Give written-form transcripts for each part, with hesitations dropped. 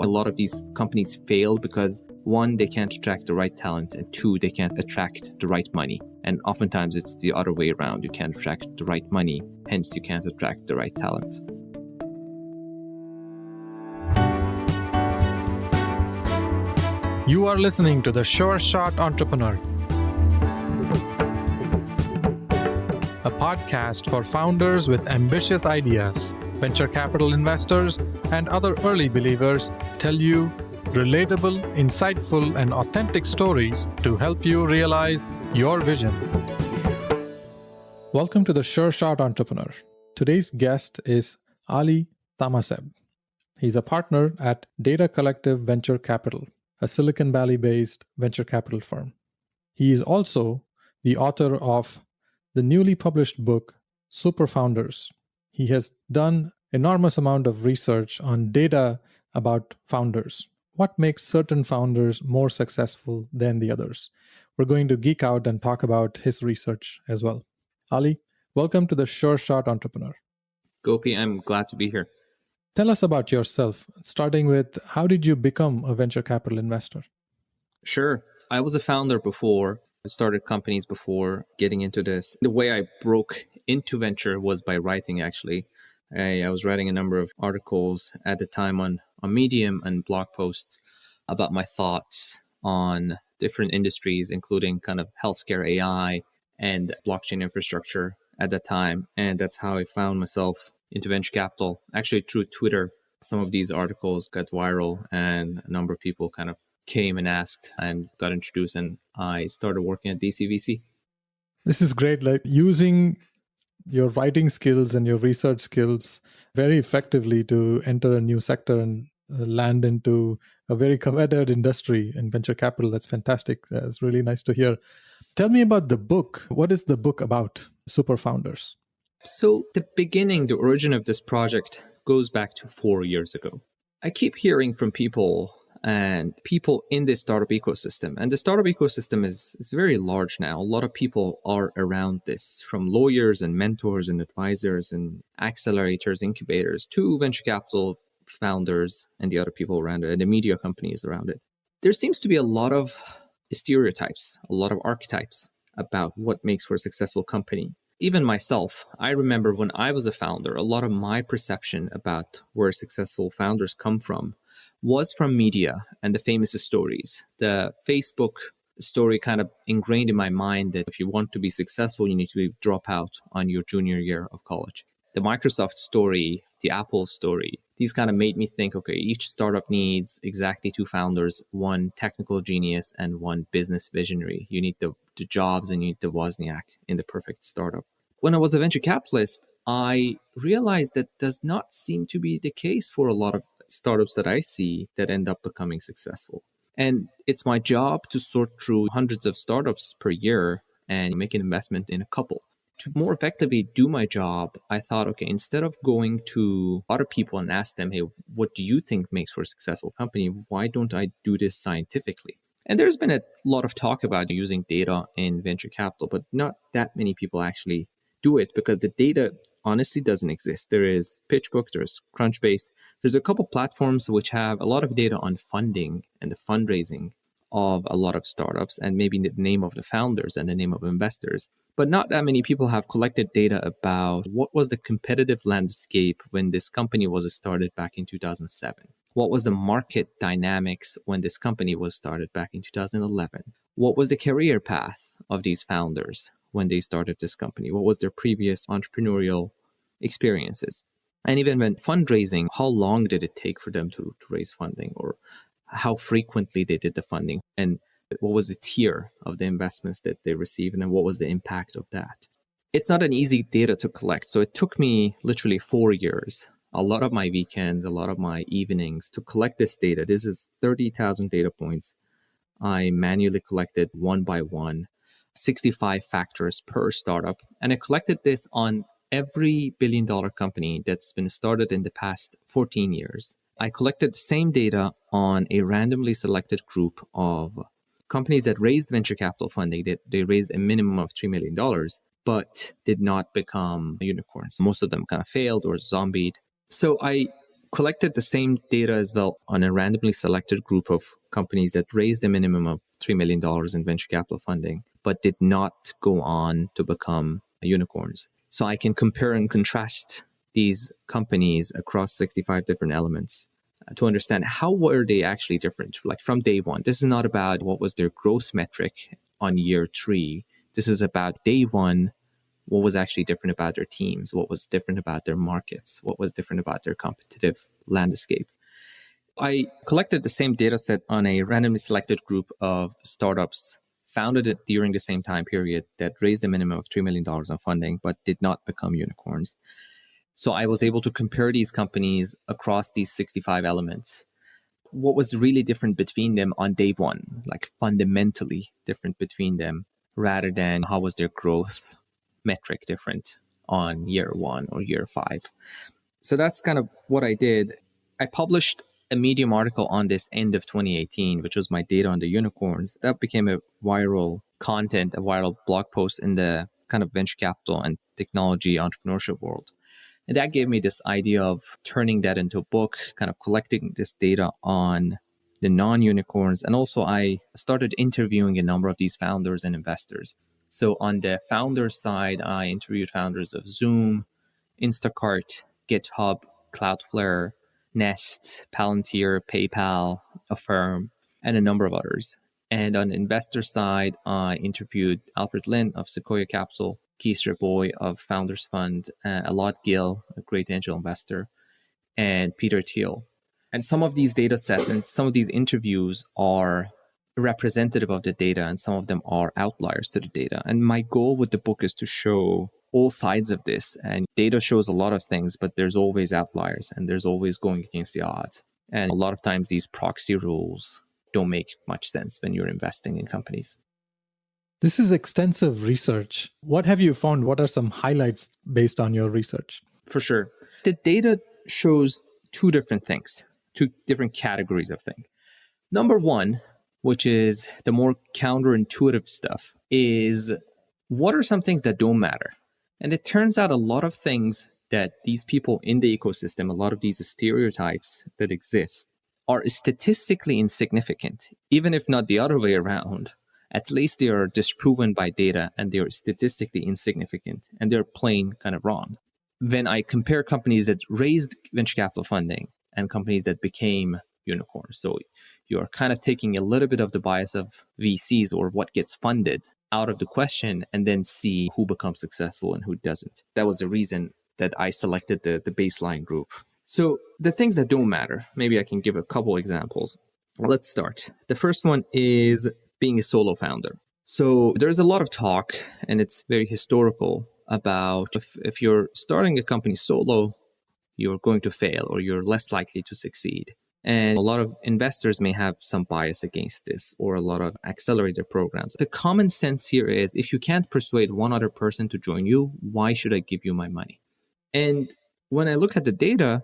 A lot of these companies fail because one, they can't attract the right talent, and two, they can't attract the right money. And oftentimes it's the other way around. You can't attract the right money, hence you can't attract the right talent. You are listening to The Sure Shot Entrepreneur, a podcast for founders with ambitious ideas. Venture capital investors and other early believers tell you relatable, insightful, and authentic stories to help you realize your vision. Welcome to The Sure Shot Entrepreneur. Today's guest is Ali Tamaseb. He's a partner at Data Collective Venture Capital, a Silicon Valley-based venture capital firm. He is also the author of the newly published book, Super Founders. He has done enormous amount of research on data about founders. What makes certain founders more successful than the others? We're going to geek out and talk about his research as well. Ali, welcome to the Sure Shot Entrepreneur. Gopi, I'm glad to be here. Tell us about yourself, starting with how did you become a venture capital investor? Sure. I was a founder before. I started companies before getting into this. The way I broke into venture was by writing, actually. I was writing a number of articles at the time on Medium and blog posts about my thoughts on different industries, including kind of healthcare AI and blockchain infrastructure at that time. And that's how I found myself into venture capital. Actually, through Twitter, some of these articles got viral and a number of people kind of came and asked and got introduced, and I started working at DCVC. This is great, like using your writing skills and your research skills very effectively to enter a new sector and land into a very coveted industry in venture capital. That's fantastic. That's really nice to hear. Tell me about the book. What is the book about, Super Founders? So the origin of this project goes back to 4 years ago. I keep hearing from people in this startup ecosystem. And the startup ecosystem is very large now. A lot of people are around this, from lawyers and mentors and advisors and accelerators, incubators, to venture capital founders and the other people around it, and the media companies around it. There seems to be a lot of stereotypes, a lot of archetypes about what makes for a successful company. Even myself, I remember when I was a founder, a lot of my perception about where successful founders come from was from media and the famous stories. The Facebook story kind of ingrained in my mind that if you want to be successful, you need to drop out on your junior year of college. The Microsoft story, the Apple story, these kind of made me think, okay, each startup needs exactly two founders, one technical genius and one business visionary. You need the Jobs and you need the Wozniak in the perfect startup. When I was a venture capitalist, I realized that does not seem to be the case for a lot of startups that I see that end up becoming successful. And it's my job to sort through hundreds of startups per year and make an investment in a couple. To more effectively do my job, I thought, okay, instead of going to other people and ask them, hey, what do you think makes for a successful company? Why don't I do this scientifically? And there's been a lot of talk about using data in venture capital, but not that many people actually do it because the data honestly doesn't exist. There is PitchBook, there's Crunchbase. There's a couple platforms which have a lot of data on funding and the fundraising of a lot of startups and maybe the name of the founders and the name of investors. But not that many people have collected data about what was the competitive landscape when this company was started back in 2007. What was the market dynamics when this company was started back in 2011? What was the career path of these founders when they started this company? What was their previous entrepreneurial experiences? And even when fundraising, how long did it take for them to raise funding, or how frequently they did the funding? And what was the tier of the investments that they received, and then what was the impact of that? It's not an easy data to collect. So it took me literally 4 years, a lot of my weekends, a lot of my evenings to collect this data. This is 30,000 data points. I manually collected one by one, 65 factors per startup. And I collected this on every billion-dollar company that's been started in the past 14 years. I collected the same data on a randomly selected group of companies that raised venture capital funding. They raised a minimum of $3 million, but did not become unicorns. Most of them kind of failed or zombied. So I collected the same data as well on a randomly selected group of companies that raised a minimum of $3 million in venture capital funding, but did not go on to become unicorns. So I can compare and contrast these companies across 65 different elements to understand how were they actually different, like from day one. This is not about what was their growth metric on year 3. This is about day one, what was actually different about their teams, what was different about their markets, what was different about their competitive landscape. I collected the same data set on a randomly selected group of startups founded during the same time period that raised a minimum of $3 million on funding, but did not become unicorns. So I was able to compare these companies across these 65 elements. What was really different between them on day one, like fundamentally different between them, rather than how was their growth metric different on year 1 or year 5. So that's kind of what I did. I published a Medium article on this end of 2018, which was my data on the unicorns. That became a viral content, a viral blog post in the kind of venture capital and technology entrepreneurship world. And that gave me this idea of turning that into a book, kind of collecting this data on the non-unicorns. And also I started interviewing a number of these founders and investors. So on the founder side, I interviewed founders of Zoom, Instacart, GitHub, Cloudflare, Nest, Palantir, PayPal, Affirm, and a number of others. And on the investor side, I interviewed Alfred Lin of Sequoia Capital, Keith Boy of Founders Fund, Alot Gill, a great angel investor, and Peter Thiel. And some of these data sets and some of these interviews are representative of the data, and some of them are outliers to the data. And my goal with the book is to show all sides of this. And data shows a lot of things, but there's always outliers and there's always going against the odds. And a lot of times these proxy rules don't make much sense when you're investing in companies. This is extensive research. What have you found? What are some highlights based on your research? For sure. The data shows two different things, two different categories of things. Number one, which is the more counterintuitive stuff, is what are some things that don't matter? And it turns out a lot of things that these people in the ecosystem, a lot of these stereotypes that exist, are statistically insignificant, even if not the other way around. At least they are disproven by data and they are statistically insignificant and they're plain kind of wrong. When I compare companies that raised venture capital funding and companies that became unicorns, so you're kind of taking a little bit of the bias of VCs or what gets funded out of the question and then see who becomes successful and who doesn't. That was the reason that I selected the baseline group. So the things that don't matter, maybe I can give a couple examples. Let's start. The first one is being a solo founder. So there's a lot of talk, and it's very historical, about if you're starting a company solo, you're going to fail or you're less likely to succeed. And a lot of investors may have some bias against this, or a lot of accelerator programs. The common sense here is if you can't persuade one other person to join you, why should I give you my money? And when I look at the data,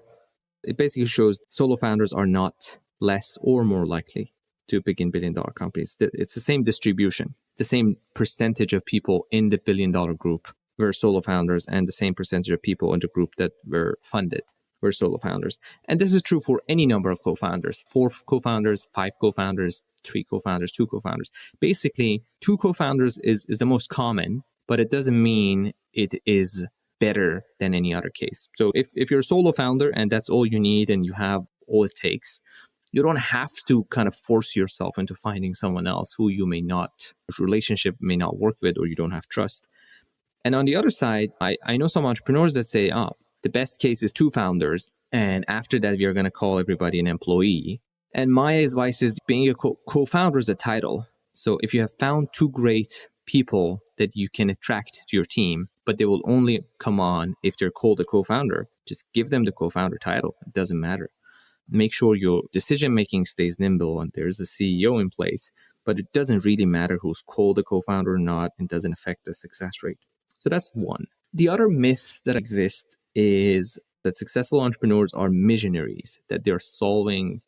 it basically shows solo founders are not less or more likely to begin billion-dollar companies. It's the same distribution, the same percentage of people in the billion-dollar group were solo founders, and the same percentage of people in the group that were funded were solo founders. And this is true for any number of co-founders, 4 co-founders, 5 co-founders, 3 co-founders, 2 co-founders. Basically, 2 co-founders is the most common, but it doesn't mean it is better than any other case. So if you're a solo founder and that's all you need and you have all it takes, you don't have to kind of force yourself into finding someone else who you may not, relationship may not work with, or you don't have trust. And on the other side, I know some entrepreneurs that say, the best case is 2 founders, and after that, we are going to call everybody an employee. And my advice is being a co-founder is a title. So if you have found 2 great people that you can attract to your team, but they will only come on if they're called a co-founder, just give them the co-founder title. It doesn't matter. Make sure your decision-making stays nimble and there's a CEO in place, but it doesn't really matter who's called a co-founder or not. It doesn't affect the success rate. So that's one. The other myth that exists is that successful entrepreneurs are missionaries, that they're solving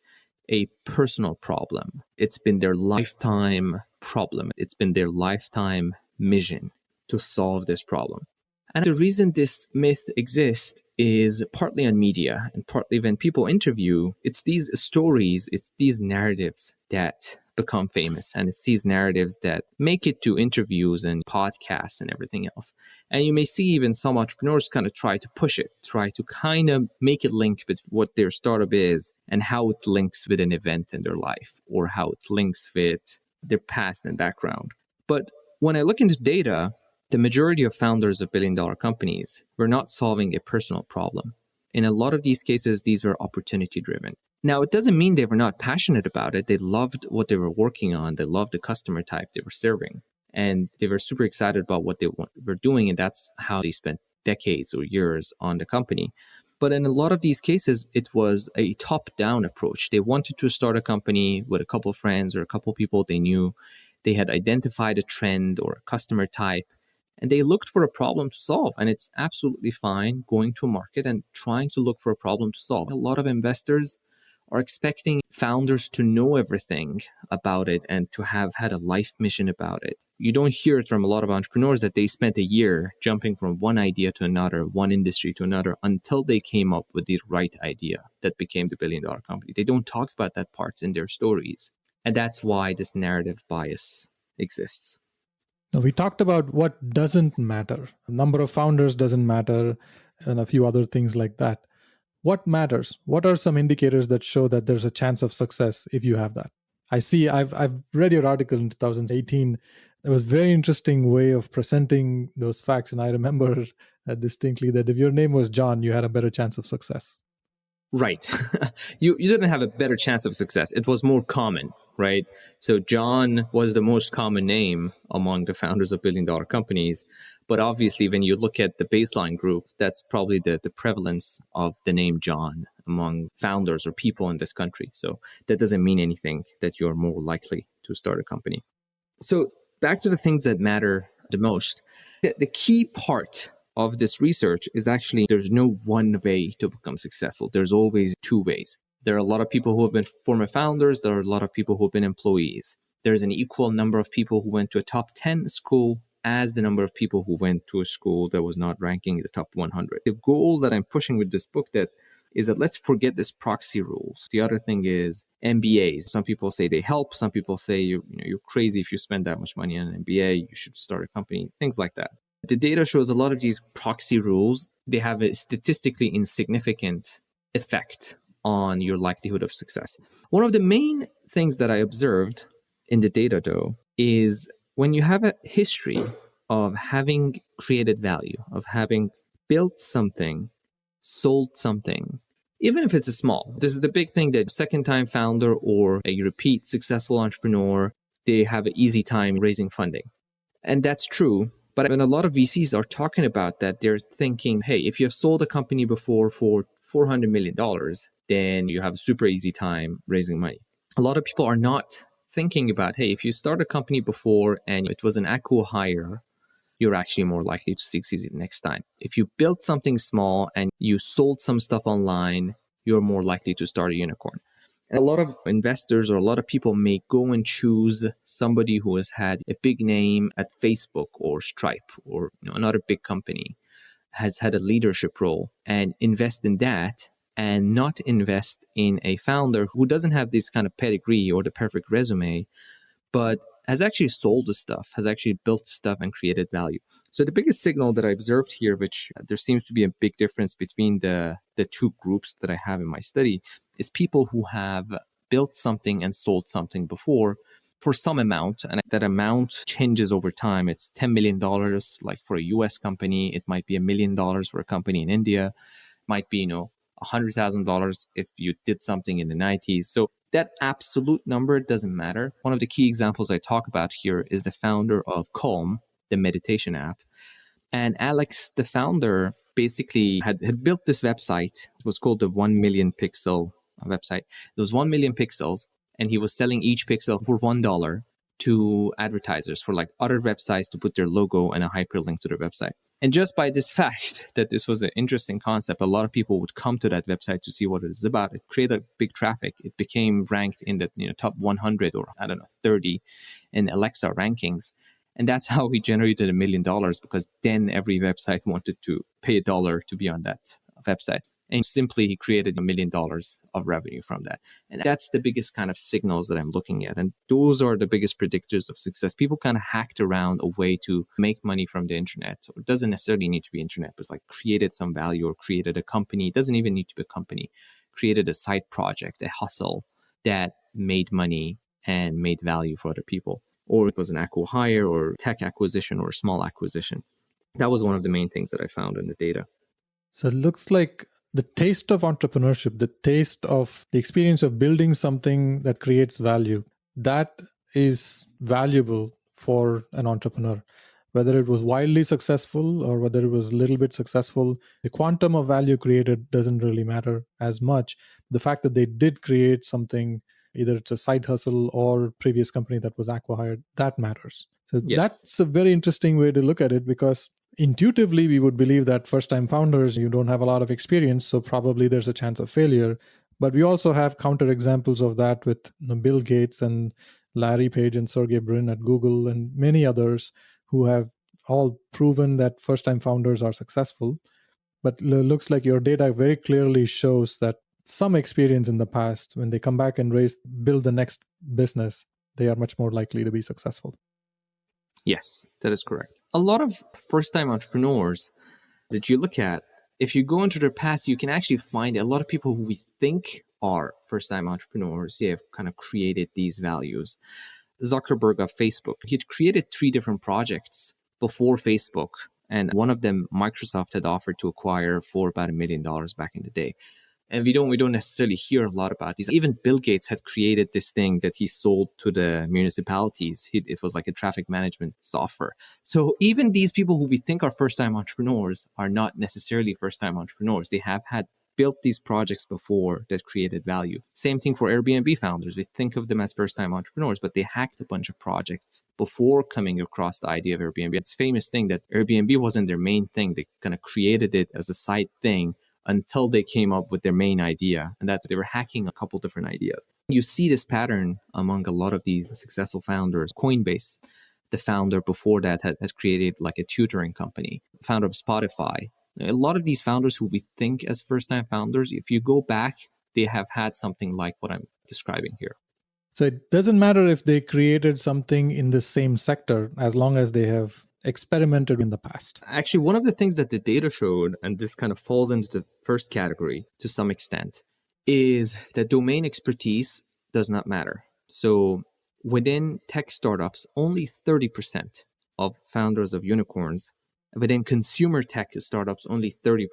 a personal problem. It's been their lifetime problem. It's been their lifetime mission to solve this problem. And the reason this myth exists is partly on media and partly when people interview. It's these stories, it's these narratives that become famous, and it's these narratives that make it to interviews and podcasts and everything else. And you may see even some entrepreneurs kind of try to push it, try to kind of make it link with what their startup is and how it links with an event in their life or how it links with their past and background. But when I look into data, the majority of founders of billion-dollar companies were not solving a personal problem. In a lot of these cases, these were opportunity-driven. Now, it doesn't mean they were not passionate about it. They loved what they were working on. They loved the customer type they were serving. And they were super excited about what they were doing. And that's how they spent decades or years on the company. But in a lot of these cases, it was a top-down approach. They wanted to start a company with a couple of friends or a couple of people they knew. They had identified a trend or a customer type, and they looked for a problem to solve. And it's absolutely fine going to a market and trying to look for a problem to solve. A lot of investors are expecting founders to know everything about it and to have had a life mission about it. You don't hear it from a lot of entrepreneurs that they spent a year jumping from one idea to another, one industry to another, until they came up with the right idea that became the billion-dollar company. They don't talk about that parts in their stories. And that's why this narrative bias exists. Now, we talked about what doesn't matter. The number of founders doesn't matter, and a few other things like that. What matters? What are some indicators that show that there's a chance of success if you have that? I see, I've read your article in 2018. It was a very interesting way of presenting those facts. And I remember distinctly that if your name was John, you had a better chance of success. Right. You didn't have a better chance of success. It was more common, right? So John was the most common name among the founders of billion-dollar companies. But obviously, when you look at the baseline group, that's probably the prevalence of the name John among founders or people in this country. So that doesn't mean anything that you're more likely to start a company. So back to the things that matter the most. The key part of this research is actually there's no one way to become successful. There's always two ways. There are a lot of people who have been former founders. There are a lot of people who have been employees. There's an equal number of people who went to a top 10 school as the number of people who went to a school that was not ranking in the top 100. The goal that I'm pushing with this book is that let's forget this proxy rules. The other thing is MBAs. Some people say they help. Some people say you're crazy if you spend that much money on an MBA. You should start a company, things like that. The data shows a lot of these proxy rules, they have a statistically insignificant effect on your likelihood of success. One of the main things that I observed in the data, though, is when you have a history of having created value, of having built something, sold something, even if it's a small, this is the big thing that second-time founder or a repeat successful entrepreneur, they have an easy time raising funding. And that's true. But when a lot of VCs are talking about that, they're thinking, hey, if you have sold a company before for $400 million, then you have a super easy time raising money. A lot of people are not thinking about, hey, if you start a company before and it was an acqui-hire, you're actually more likely to succeed next time. If you built something small and you sold some stuff online, you're more likely to start a unicorn. And a lot of investors or a lot of people may go and choose somebody who has had a big name at Facebook or Stripe or another big company, has had a leadership role, and invest in that and not invest in a founder who doesn't have this kind of pedigree or the perfect resume, but has actually sold the stuff, has actually built stuff and created value. So the biggest signal that I observed here, which there seems to be a big difference between the two groups that I have in my study, is people who have built something and sold something before for some amount, and that amount changes over time. It's $10 million, like for a US company. It might be $1 million for a company in India. It might be, $100,000 if you did something in the 90s. So that absolute number doesn't matter. One of the key examples I talk about here is the founder of Calm, the meditation app. And Alex, the founder, basically had built this website. It was called the 1 million pixel website. It was 1 million pixels, and he was selling each pixel for $1 to advertisers, for like other websites to put their logo and a hyperlink to their website. And just by this fact that this was an interesting concept, a lot of people would come to that website to see what it is about. It created big traffic. It became ranked in the top 100 or 30 in Alexa rankings. And that's how he generated $1 million, because then every website wanted to pay $1 to be on that website. And simply he created $1 million of revenue from that. And that's the biggest kind of signals that I'm looking at. And those are the biggest predictors of success. People kind of hacked around a way to make money from the internet. It doesn't necessarily need to be internet, but like created some value or created a company. It doesn't even need to be a company. Created a side project, a hustle that made money and made value for other people. Or it was an acqui-hire or tech acquisition or small acquisition. That was one of the main things that I found in the data. So it looks like the taste of entrepreneurship, the taste of the experience of building something that creates value, that is valuable for an entrepreneur. Whether it was wildly successful or whether it was a little bit successful, the quantum of value created doesn't really matter as much. The fact that they did create something, either it's a side hustle or previous company that was acqui-hired, that matters. So Yes. That's a very interesting way to look at it, because intuitively we would believe that first-time founders, you don't have a lot of experience, so probably there's a chance of failure. But we also have counterexamples of that with Bill Gates and Larry Page and Sergey Brin at Google and many others who have all proven that first-time founders are successful. But looks like your data very clearly shows that some experience in the past, when they come back and build the next business, they are much more likely to be successful. Yes, that is correct. A lot of first-time entrepreneurs that you look at, if you go into their past, you can actually find a lot of people who we think are first-time entrepreneurs. They have kind of created these values. Zuckerberg of Facebook, he had created 3 different projects before Facebook, and one of them Microsoft had offered to acquire for about $1 million back in the day. And we don't necessarily hear a lot about these. Even Bill Gates had created this thing that he sold to the municipalities. It was like a traffic management software. So even these people who we think are first-time entrepreneurs are not necessarily first-time entrepreneurs. They have had built these projects before that created value. Same thing for Airbnb founders. We think of them as first-time entrepreneurs, but they hacked a bunch of projects before coming across the idea of Airbnb. It's a famous thing that Airbnb wasn't their main thing. They kind of created it as a side thing until they came up with their main idea, and that's they were hacking a couple different ideas. You see this pattern among a lot of these successful founders. Coinbase, the founder before that had created like a tutoring company. The founder of Spotify. A lot of these founders who we think as first-time founders, if you go back, they have had something like what I'm describing here. So it doesn't matter if they created something in the same sector, as long as they have experimented in the past. Actually, one of the things that the data showed, and this kind of falls into the first category to some extent, is that domain expertise does not matter. So within tech startups, only 30% of founders of unicorns. Within consumer tech startups, only 30%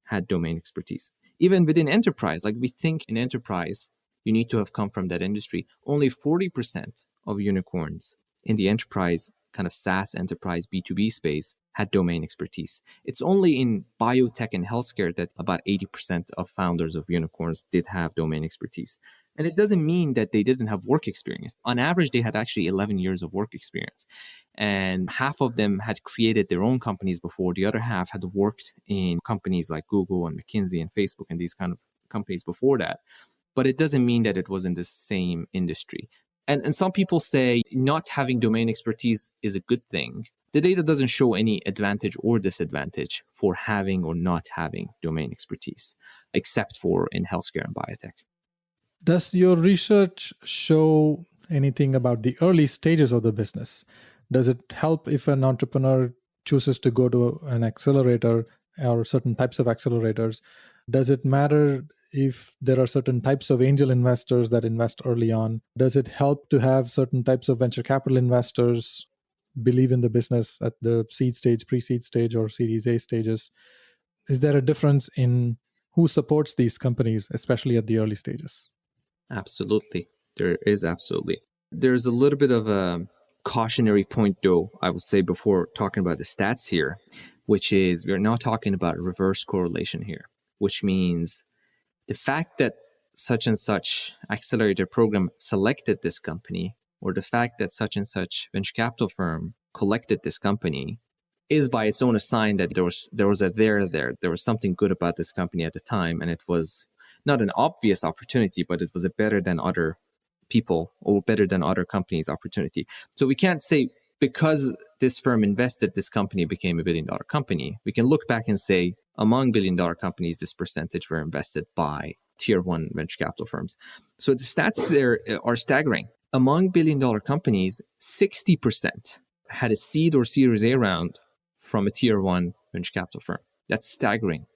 had domain expertise. Even within enterprise, like we think in enterprise, you need to have come from that industry. Only 40% of unicorns in the enterprise, kind of SaaS enterprise B2B space, had domain expertise. It's only in biotech and healthcare that about 80% of founders of unicorns did have domain expertise. And it doesn't mean that they didn't have work experience. On average, they had actually 11 years of work experience. And half of them had created their own companies before. The other half had worked in companies like Google and McKinsey and Facebook and these kind of companies before that. But it doesn't mean that it was in the same industry. And some people say not having domain expertise is a good thing. The data doesn't show any advantage or disadvantage for having or not having domain expertise, except for in healthcare and biotech. Does your research show anything about the early stages of the business? Does it help if an entrepreneur chooses to go to an accelerator or certain types of accelerators? Does it matter if there are certain types of angel investors that invest early on? Does it help to have certain types of venture capital investors believe in the business at the seed stage, pre-seed stage, or Series A stages? Is there a difference in who supports these companies, especially at the early stages? Absolutely. There is absolutely. There's a little bit of a cautionary point, though, I will say before talking about the stats here, which is we're not talking about reverse correlation here, which means the fact that such and such accelerator program selected this company, or the fact that such and such venture capital firm collected this company, is by its own a sign that there was a there. There was something good about this company at the time, and it was not an obvious opportunity, but it was a better than other people or better than other companies opportunity. So we can't say because this firm invested, this company became $1 billion company. We can look back and say, among billion-dollar companies, this percentage were invested by tier one venture capital firms. So the stats there are staggering. Among billion-dollar companies, 60% had a seed or Series A round from a tier one venture capital firm. That's staggering.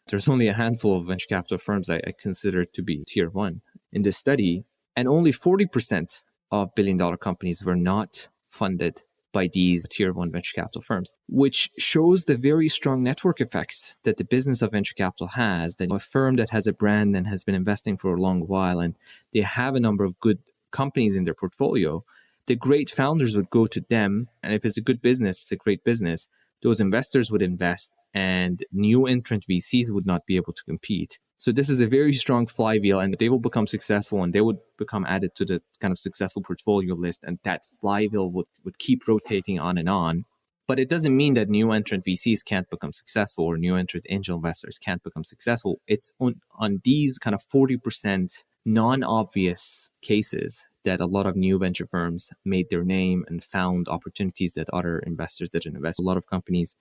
There's only a handful of venture capital firms I consider to be tier one in this study, and only 40% of billion-dollar companies were not funded by these tier one venture capital firms, which shows the very strong network effects that the business of venture capital has, that a firm that has a brand and has been investing for a long while, and they have a number of good companies in their portfolio, the great founders would go to them. And if it's a good business, it's a great business, those investors would invest and new entrant VCs would not be able to compete. So this is a very strong flywheel, and they will become successful and they would become added to the kind of successful portfolio list. And that flywheel would keep rotating on and on. But it doesn't mean that new entrant VCs can't become successful or new entrant angel investors can't become successful. It's on these kind of 40% non-obvious cases that a lot of new venture firms made their name and found opportunities that other investors didn't invest. A lot of companies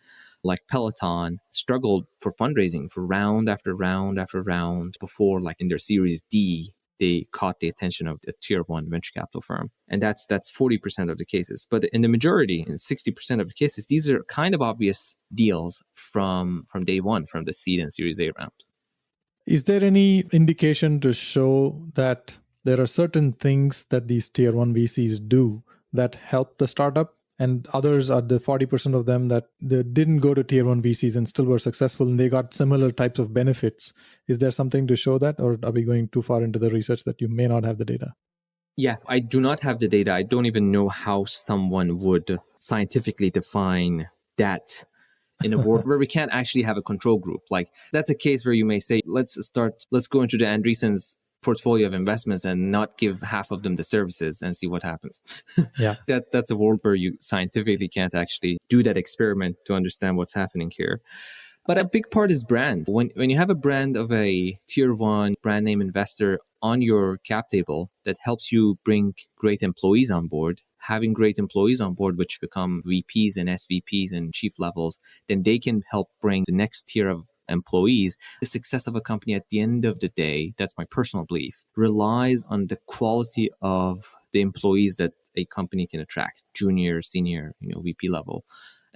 like Peloton struggled for fundraising for round after round after round before, like in their Series D, they caught the attention of a tier one venture capital firm. And that's 40% of the cases. But in the majority, in 60% of the cases, these are kind of obvious deals from day one, from the seed and Series A round. Is there any indication to show that there are certain things that these tier one VCs do that help the startup, and others are the 40% of them that they didn't go to tier one VCs and still were successful and they got similar types of benefits? Is there something to show that, or are we going too far into the research that you may not have the data? Yeah, I do not have the data. I don't even know how someone would scientifically define that in a world where we can't actually have a control group. Like, that's a case where you may say, let's go into the Andreessen's portfolio of investments and not give half of them the services and see what happens. Yeah. That's a world where you scientifically can't actually do that experiment to understand what's happening here. But a big part is brand. When you have a brand of a tier one brand name investor on your cap table that helps you bring great employees on board, having great employees on board, which become VPs and SVPs and chief levels, then they can help bring the next tier of employees. The success of a company at the end of the day, that's my personal belief, relies on the quality of the employees that a company can attract, junior, senior, VP level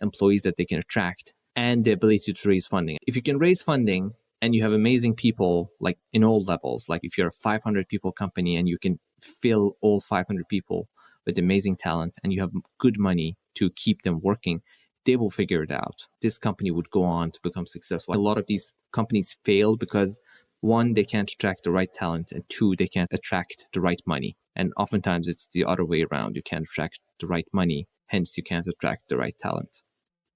employees that they can attract, and the ability to raise funding. If you can raise funding and you have amazing people, like in all levels, like if you're a 500 people company and you can fill all 500 people with amazing talent and you have good money to keep them working, they will figure it out. This company would go on to become successful. A lot of these companies fail because, one, they can't attract the right talent, and two, they can't attract the right money. And oftentimes it's the other way around. You can't attract the right money, hence you can't attract the right talent.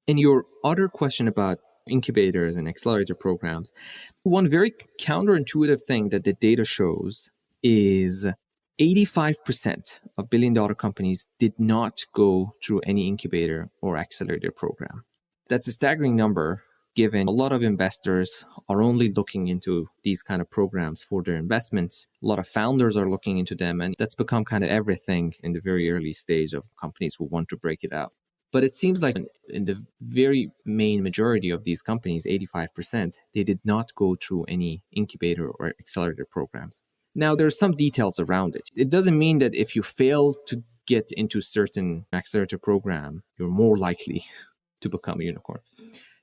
And your other question about incubators and accelerator programs, one very counterintuitive thing that the data shows is 85% of billion-dollar companies did not go through any incubator or accelerator program. That's a staggering number, given a lot of investors are only looking into these kind of programs for their investments. A lot of founders are looking into them, and that's become kind of everything in the very early stage of companies who want to break it out. But it seems like in the very main majority of these companies, 85%, they did not go through any incubator or accelerator programs. Now, there's some details around it. It doesn't mean that if you fail to get into certain accelerator program, you're more likely to become a unicorn.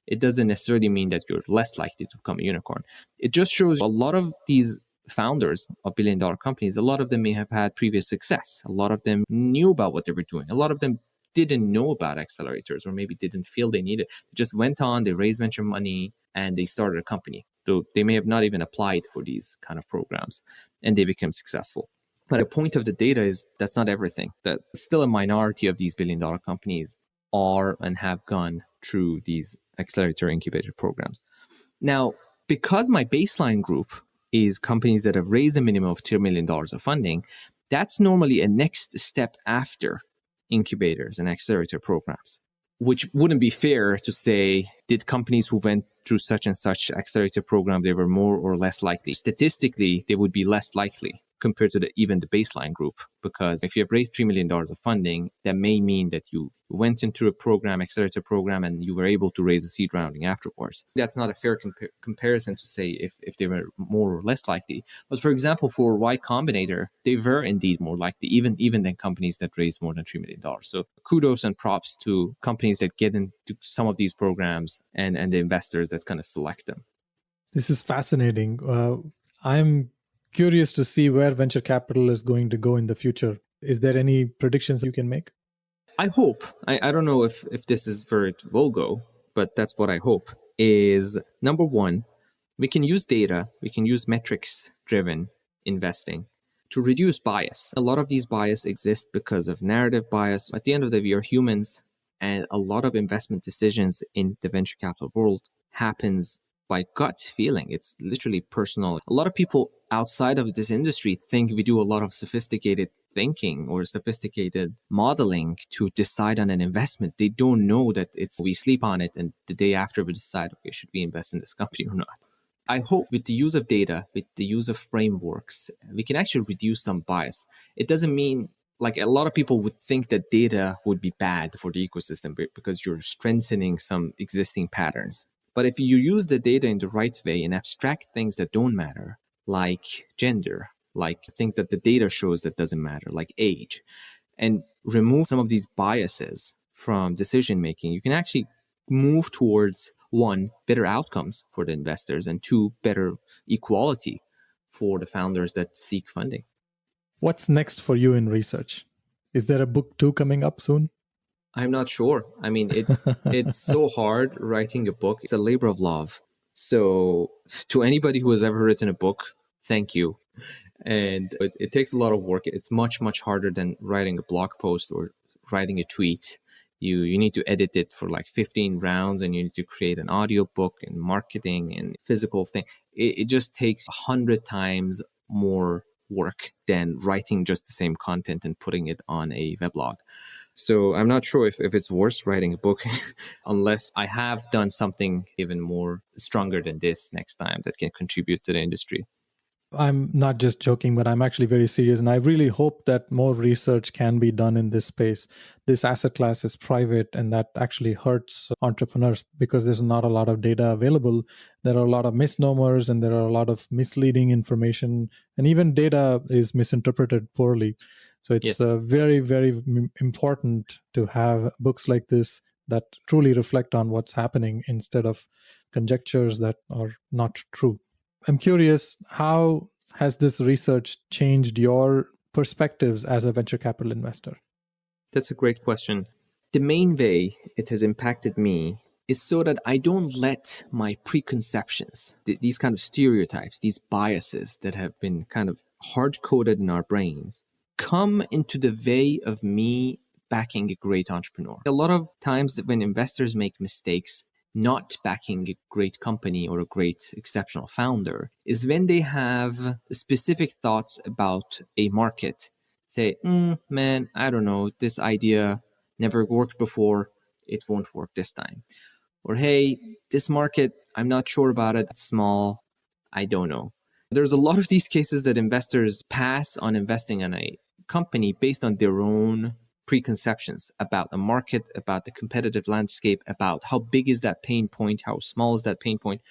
It doesn't necessarily mean that you're less likely to become a unicorn. It just shows a lot of these founders of billion-dollar companies, a lot of them may have had previous success. A lot of them knew about what they were doing. A lot of them didn't know about accelerators, or maybe didn't feel they needed. They just went on, they raised venture money, and they started a company. So they may have not even applied for these kind of programs, and they became successful. But the point of the data is that's not everything. That still a minority of these billion-dollar companies are and have gone through these accelerator incubator programs. Now, because my baseline group is companies that have raised a minimum of $2 million of funding, that's normally a next step after incubators and accelerator programs, which wouldn't be fair to say, did companies who went through such and such accelerator program, they were more or less likely? Statistically, they would be less likely. compared to even the baseline group. Because if you have raised $3 million of funding, that may mean that you went into a program, accelerator program, and you were able to raise a seed rounding afterwards. That's not a fair comparison to say if they were more or less likely. But for example, for Y Combinator, they were indeed more likely, even than companies that raised more than $3 million. So kudos and props to companies that get into some of these programs and the investors that kind of select them. This is fascinating. I'm curious to see where venture capital is going to go in the future. Is there any predictions you can make? I hope, I don't know if this is where it will go, but that's what I hope, is number one, we can use data, we can use metrics-driven investing to reduce bias. A lot of these bias exist because of narrative bias. At the end of the day, we are humans, and a lot of investment decisions in the venture capital world happens by gut feeling. It's literally personal. A lot of people outside of this industry think we do a lot of sophisticated thinking or sophisticated modeling to decide on an investment. They don't know that we sleep on it and the day after we decide, okay, should we invest in this company or not? I hope with the use of data, with the use of frameworks, we can actually reduce some bias. It doesn't mean, like a lot of people would think that data would be bad for the ecosystem because you're strengthening some existing patterns. But if you use the data in the right way and abstract things that don't matter, like gender, like things that the data shows that doesn't matter, like age, and remove some of these biases from decision making, you can actually move towards, one, better outcomes for the investors, and two, better equality for the founders that seek funding. What's next for you in research? Is there a book 2 coming up soon? I'm not sure. I mean, it's so hard writing a book. It's a labor of love. So to anybody who has ever written a book, thank you. And it takes a lot of work. It's much, much harder than writing a blog post or writing a tweet. You need to edit it for like 15 rounds, and you need to create an audio book and marketing and physical thing. It just takes 100 times more work than writing just the same content and putting it on a weblog. So I'm not sure if it's worth writing a book unless I have done something even more stronger than this next time that can contribute to the industry. I'm not just joking, but I'm actually very serious. And I really hope that more research can be done in this space. This asset class is private, and that actually hurts entrepreneurs because there's not a lot of data available. There are a lot of misnomers, and there are a lot of misleading information, and even data is misinterpreted poorly. So it's very, very important to have books like this that truly reflect on what's happening instead of conjectures that are not true. I'm curious, how has this research changed your perspectives as a venture capital investor? That's a great question. The main way it has impacted me is so that I don't let my preconceptions, these kind of stereotypes, these biases that have been kind of hard-coded in our brains, come into the way of me backing a great entrepreneur. A lot of times when investors make mistakes, not backing a great company or a great exceptional founder, is when they have specific thoughts about a market. Say, man, I don't know, this idea never worked before, it won't work this time. Or, hey, this market, I'm not sure about it, it's small, I don't know. There's a lot of these cases that investors pass on investing in a company based on their own preconceptions about the market, about the competitive landscape, about how big is that pain point, how small is that pain point.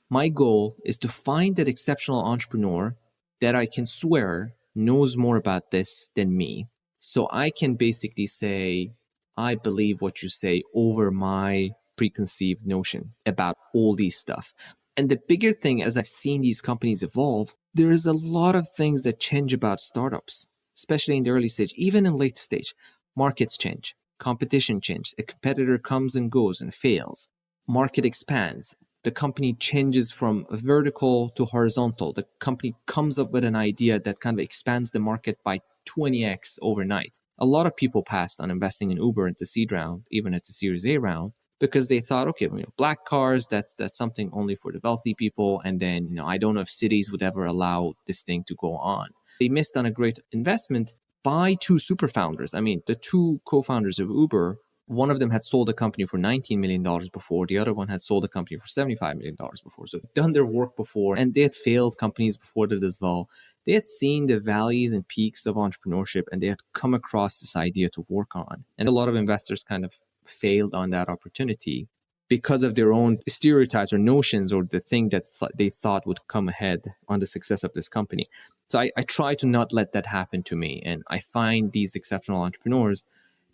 My goal is to find that exceptional entrepreneur that I can swear knows more about this than me. So I can basically say, I believe what you say over my preconceived notion about all these stuff. And the bigger thing, as I've seen these companies evolve, there is a lot of things that change about startups, especially in the early stage, even in late stage. Markets change, competition changes, a competitor comes and goes and fails, market expands, the company changes from vertical to horizontal, the company comes up with an idea that kind of expands the market by 20x overnight. A lot of people passed on investing in Uber at the seed round, even at the Series A round, because they thought, okay, black cars, that's something only for the wealthy people, and then I don't know if cities would ever allow this thing to go on. They missed on a great investment by two super founders. I mean, the two co-founders of Uber, one of them had sold a company for $19 million before, the other one had sold a company for $75 million before. So they'd done their work before, and they had failed companies before that as well. They had seen the valleys and peaks of entrepreneurship, and they had come across this idea to work on. And a lot of investors kind of failed on that opportunity because of their own stereotypes or notions, or the thing that they thought would come ahead on the success of this company. So I try to not let that happen to me. And I find these exceptional entrepreneurs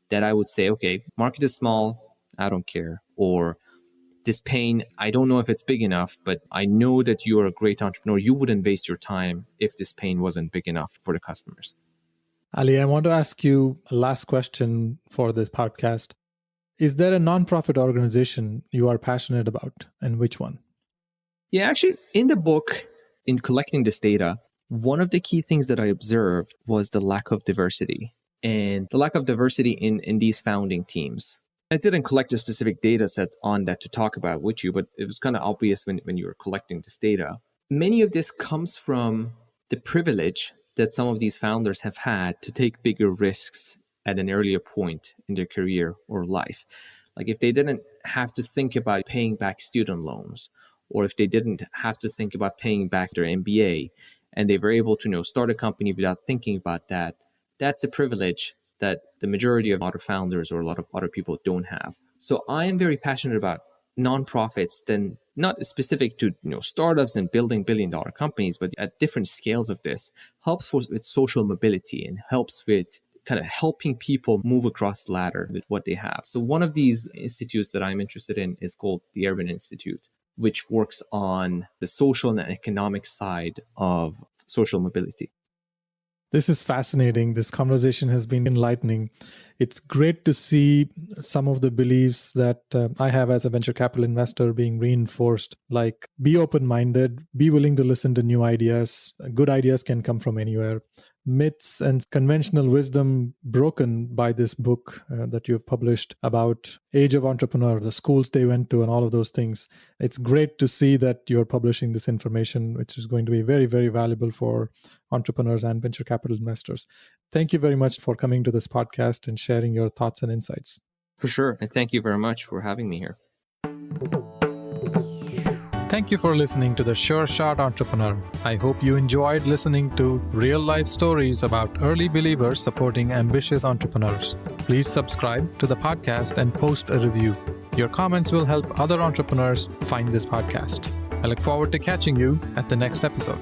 that I would say, okay, market is small, I don't care. Or this pain, I don't know if it's big enough, but I know that you're a great entrepreneur. You wouldn't waste your time if this pain wasn't big enough for the customers. Ali, I want to ask you a last question for this podcast. Is there a nonprofit organization you are passionate about, and which one? Yeah, actually, in the book, in collecting this data, one of the key things that I observed was the lack of diversity, and the lack of diversity in these founding teams. I didn't collect a specific data set on that to talk about with you, but it was kind of obvious when you were collecting this data. Many of this comes from the privilege that some of these founders have had to take bigger risks at an earlier point in their career or life. Like if they didn't have to think about paying back student loans, or if they didn't have to think about paying back their MBA, and they were able to start a company without thinking about that, that's a privilege that the majority of other founders or a lot of other people don't have. So I am very passionate about nonprofits, then not specific to startups and building billion-dollar companies, but at different scales of this, helps with social mobility and helps with kind of helping people move across the ladder with what they have. So one of these institutes that I'm interested in is called the Urban Institute, which works on the social and economic side of social mobility. This is fascinating. This conversation has been enlightening. It's great to see some of the beliefs that I have as a venture capital investor being reinforced, like be open-minded, be willing to listen to new ideas. Good ideas can come from anywhere. Myths and conventional wisdom broken by this book that you have published about Age of Entrepreneur, the schools they went to and all of those things. It's great to see that you're publishing this information, which is going to be very, very valuable for entrepreneurs and venture capital investors. Thank you very much for coming to this podcast and sharing your thoughts and insights. For sure. And thank you very much for having me here. Thank you for listening to The Sure Shot Entrepreneur. I hope you enjoyed listening to real-life stories about early believers supporting ambitious entrepreneurs. Please subscribe to the podcast and post a review. Your comments will help other entrepreneurs find this podcast. I look forward to catching you at the next episode.